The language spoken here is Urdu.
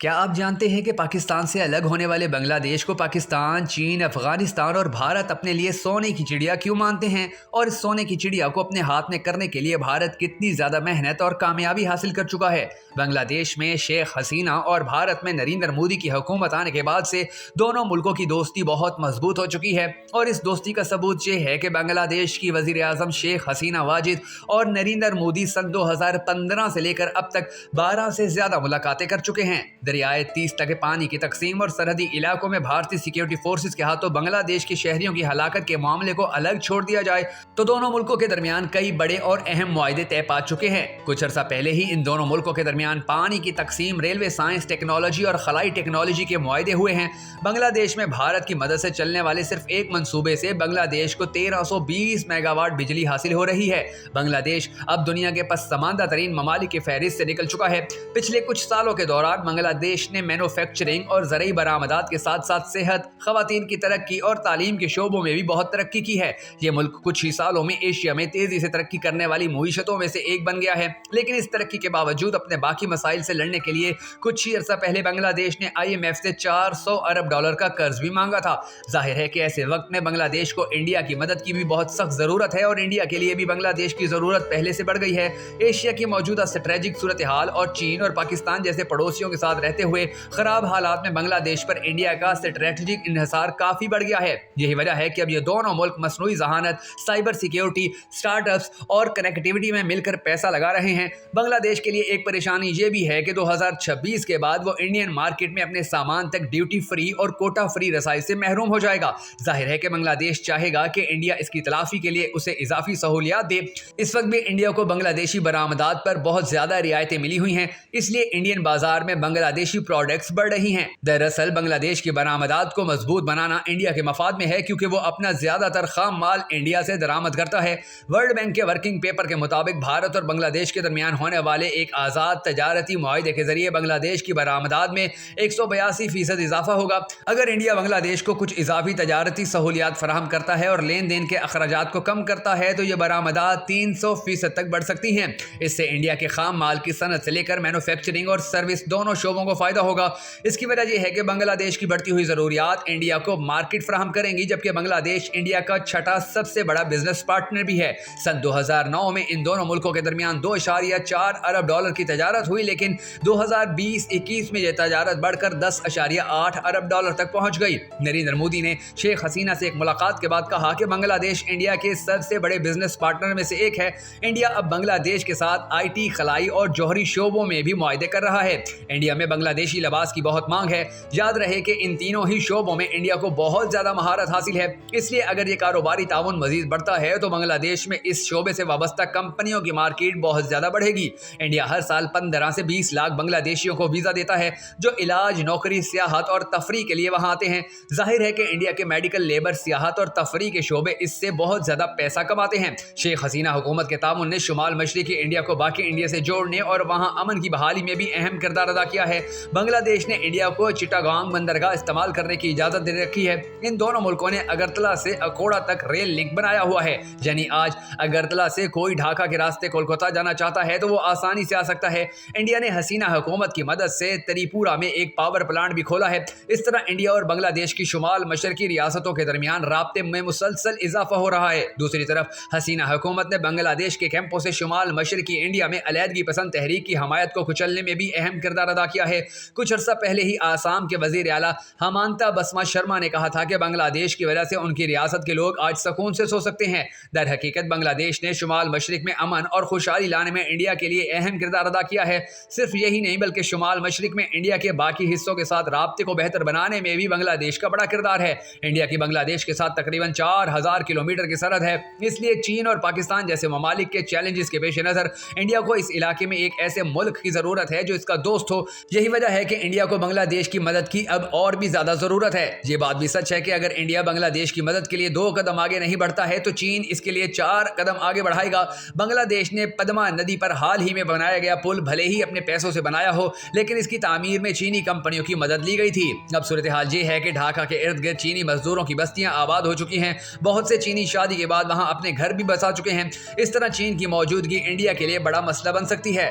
کیا آپ جانتے ہیں کہ پاکستان سے الگ ہونے والے بنگلہ دیش کو پاکستان، چین، افغانستان اور بھارت اپنے لیے سونے کی چڑیا کیوں مانتے ہیں؟ اور اس سونے کی چڑیا کو اپنے ہاتھ میں کرنے کے لیے بھارت کتنی زیادہ محنت اور کامیابی حاصل کر چکا ہے؟ بنگلہ دیش میں شیخ حسینہ اور بھارت میں نریندر مودی کی حکومت آنے کے بعد سے دونوں ملکوں کی دوستی بہت مضبوط ہو چکی ہے، اور اس دوستی کا ثبوت یہ ہے کہ بنگلہ دیش کی وزیر اعظم شیخ حسینہ واجد اور نریندر مودی سن 2015 سے لے کر اب تک 12 سے زیادہ ملاقاتیں کر چکے ہیں۔ دریائے تیس تک پانی کی تقسیم اور سرحدی علاقوں میں بھارتی سیکیورٹی فورسز کے ہاتھوں بنگلہ دیش کے شہریوں کی ہلاکت کے معاملے کو الگ چھوڑ دیا جائے تو دونوں ملکوں کے درمیان کئی بڑے اور اہم معاہدے طے پا چکے ہیں۔ کچھ عرصہ پہلے ہی ان دونوں ملکوں کے درمیان پانی کی تقسیم، ریلوے سائنس ٹیکنالوجی اور خلائی ٹیکنالوجی کے معاہدے ہوئے ہیں۔ بنگلہ دیش میں بھارت کی مدد سے چلنے والے صرف ایک منصوبے سے بنگلہ دیش کو 1320 میگا واٹ بجلی حاصل ہو رہی ہے۔ بنگلہ دیش اب دنیا کے پسماندہ ترین ممالک کی فہرست سے نکل چکا ہے۔ پچھلے کچھ سالوں کے دوران بنگلہ دیش نے مینوفیکچرنگ اور زرعی برآمدات کے ساتھ ساتھ صحت، خواتین کی ترقی اور تعلیم کے شعبوں میں بھی بہت ترقی کی ہے۔ یہ ملک کچھ ہی سالوں میں ایشیا میں تیزی سے ترقی کرنے والی معیشتوں میں سے ایک بن گیا ہے، لیکن اس ترقی کے باوجود اپنے باقی مسائل سے لڑنے کے لیے کچھ ہی عرصہ پہلے بنگلہ دیش نے IMF سے $400 ارب کا قرض بھی مانگا تھا۔ ظاہر ہے کہ ایسے وقت میں بنگلہ دیش کو انڈیا کی مدد کی بھی بہت سخت ضرورت ہے، اور انڈیا کے لیے بھی بنگلہ دیش کی ضرورت پہلے سے بڑھ گئی ہے۔ ایشیا کی موجودہ اسٹریٹجک صورتحال اور چین اور پاکستان جیسے پڑوسیوں کے ساتھ رہتے ہوئے خراب حالات میں بنگلہ دیش پر انڈیا کا اسٹریٹجک انحصار کافی بڑھ گیا ہے۔ یہی وجہ ہے کہ اب یہ دونوں ملک مصنوعی ذہانت، سائبر سیکیورٹی، سٹارٹ اپس اور کنیکٹیوٹی میں مل کر پیسہ لگا رہے ہیں۔ بنگلہ دیش کے لیے ایک پریشانی یہ بھی ہے کہ 2026 کے بعد وہ انڈین مارکیٹ میں اپنے سامان تک ڈیوٹی فری اور کوٹا فری رسائی سے محروم ہو جائے گا۔ ظاہر ہے کہ بنگلہ دیش چاہے گا کہ انڈیا اس کی تلافی کے لیے اسے اضافی سہولیات دے۔ اس وقت بھی انڈیا کو بنگلہ دیشی برآمدات پر بہت زیادہ رعایتیں ملی ہوئی ہیں، اس لیے انڈین بازار میں بنگلہ دیشی پروڈکٹس بڑھ رہی ہیں۔ دراصل بنگلہ دیش کی برآمدات کو مضبوط بنانا انڈیا کے مفاد میں ہے، کیونکہ وہ اپنا زیادہ تر خام مال انڈیا سے درآمد کرتا ہے۔ ورلڈ بینک کے ورکنگ پیپر کے مطابق بھارت اور بنگلہ دیش کے درمیان ہونے والے ایک آزاد تجارتی معاہدے کے ذریعے بنگلہ دیش کی برآمدات میں 182% اضافہ ہوگا۔ اگر انڈیا بنگلہ دیش کو کچھ اضافی تجارتی سہولیات فراہم کرتا ہے اور لین دین کے اخراجات کو کم کرتا ہے تو یہ برآمدات 300% تک بڑھ سکتی ہیں۔ اس سے انڈیا کے خام مال کی صنعت سے لے کر مینوفیکچرنگ اور سروس دونوں شعبوں کو فائدہ ہوگا۔ اس کی وجہ یہ ہے کہ بنگلہ دیش کی بڑھتی ہوئی ضروریات انڈیا کو مارکیٹ فراہم کریں گی، جبکہ بنگلہ دیش انڈیا کا چھٹا سب سے بڑا بزنس پارٹنر بھی ہے۔ سن 2009 میں ان دونوں ملکوں کے درمیان $2.4 ارب کی تجارت ہوئی، لیکن 2020-21 میں یہ تجارت بڑھ کر $10.8 ارب تک پہنچ گئی۔ نریندر مودی نے شیخ حسینہ سے ایک ملاقات کے بعد کہا کہ بنگلہ دیش انڈیا کے سب سے بڑے بزنس پارٹنر میں سے ایک ہے۔ انڈیا اب بنگلہ دیش کے ساتھ IT، خلائی اور جوہری شعبوں میں بھی معاہدے کر رہا ہے۔ انڈیا میں بنگلہ دیشی لباس کی بہت مانگ ہے۔ یاد رہے کہ ان تینوں ہی شعبوں میں انڈیا کو بہت زیادہ مہارت حاصل ہے، اس لیے اگر یہ کاروباری تعاون مزید بڑھتا ہے تو بنگلہ دیش میں اس شعبے سے وابستہ کمپنیوں کی مارکیٹ بہت زیادہ بڑھے گی۔ انڈیا ہر سال 15 سے 20 لاکھ بنگلہ دیشیوں کو ویزا دیتا ہے جو علاج، نوکری، سیاحت اور تفریح کے لیے وہاں آتے ہیں۔ ظاہر ہے کہ انڈیا کے میڈیکل، لیبر، سیاحت اور تفریح کے شعبے اس سے بہت زیادہ پیسہ کماتے ہیں۔ شیخ حسینہ حکومت کے تعاون نے شمال مشرقی انڈیا کو باقی انڈیا سے جوڑنے اور وہاں امن کی بحالی میں بھی اہم کردار ادا کیا ہے۔ بنگلہ دیش نے انڈیا کو چٹاگانگ بندرگاہ استعمال کرنے کی اجازت دے رکھی ہے۔ ان دونوں ملکوں نے اگرتلہ سے اکوڑا تک ریل لنک بنایا ہوا ہے، یعنی آج اگرتلہ سے کوئی ڈھاکہ کے راستے کولکتہ جانا چاہتا ہے تو وہ آسانی سے آ سکتا ہے۔ انڈیا نے حسینہ حکومت کی مدد سے تریپورہ میں ایک پاور پلانٹ بھی کھولا ہے۔ اس طرح انڈیا اور بنگلہ دیش کی شمال مشرقی ریاستوں کے درمیان رابطے میں مسلسل اضافہ ہو رہا ہے۔ دوسری طرف حسینہ حکومت نے بنگلہ دیش کے کیمپوں سے شمال مشرقی انڈیا میں علیحدگی پسند تحریک کی حمایت کو کچلنے میں بھی اہم کردار ادا کیا ہے۔ کچھ عرصہ پہلے ہی آسام کے وزیر اعلیٰ ہمانتا بسما شرما نے کہا تھا کہ بنگلہ دیش کی وجہ سے ان کی ریاست کے لوگ آج سکون سے سو سکتے ہیں۔ در حقیقت بنگلہ دیش نے شمال مشرق میں امن اور خوشحالی لانے میں انڈیا کے لیے اہم کردار ادا کیا ہے۔ صرف یہی نہیں بلکہ شمال مشرق میں انڈیا کے باقی حصوں کے ساتھ رابطے کو بہتر بنانے میں بھی بنگلہ دیش کا بڑا کردار ہے۔ انڈیا کی بنگلہ دیش کے ساتھ تقریباً 4000 کلومیٹر کی سرحد ہے، اس لیے چین اور پاکستان جیسے ممالک کے چیلنجز کے پیش نظر انڈیا کو اس علاقے میں ایک ایسے ملک کی ضرورت ہے جو اس کا دوست ہو۔ یہی وجہ ہے کہ انڈیا کو بنگلہ دیش کی مدد کی اب اور بھی زیادہ ضرورت ہے۔ یہ بات بھی سچ ہے کہ اگر انڈیا بنگلہ دیش کی مدد کے لیے 2 قدم آگے نہیں بڑھتا ہے تو چین اس کے لیے 4 قدم آگے بڑھائے گا۔ بنگلہ دیش نے پدما ندی پر حال ہی میں بنایا گیا پل بھلے ہی اپنے پیسوں سے بنایا ہو، لیکن اس کی تعمیر میں چینی کمپنیوں کی مدد لی گئی تھی۔ اب صورتحال یہ ہے کہ ڈھاکہ کے ارد گرد چینی مزدوروں کی بستیاں آباد ہو چکی ہیں۔ بہت سے چینی شادی کے بعد وہاں اپنے گھر بھی بسا چکے ہیں۔ اس طرح چین کی موجودگی انڈیا کے لیے بڑا مسئلہ بن سکتی ہے۔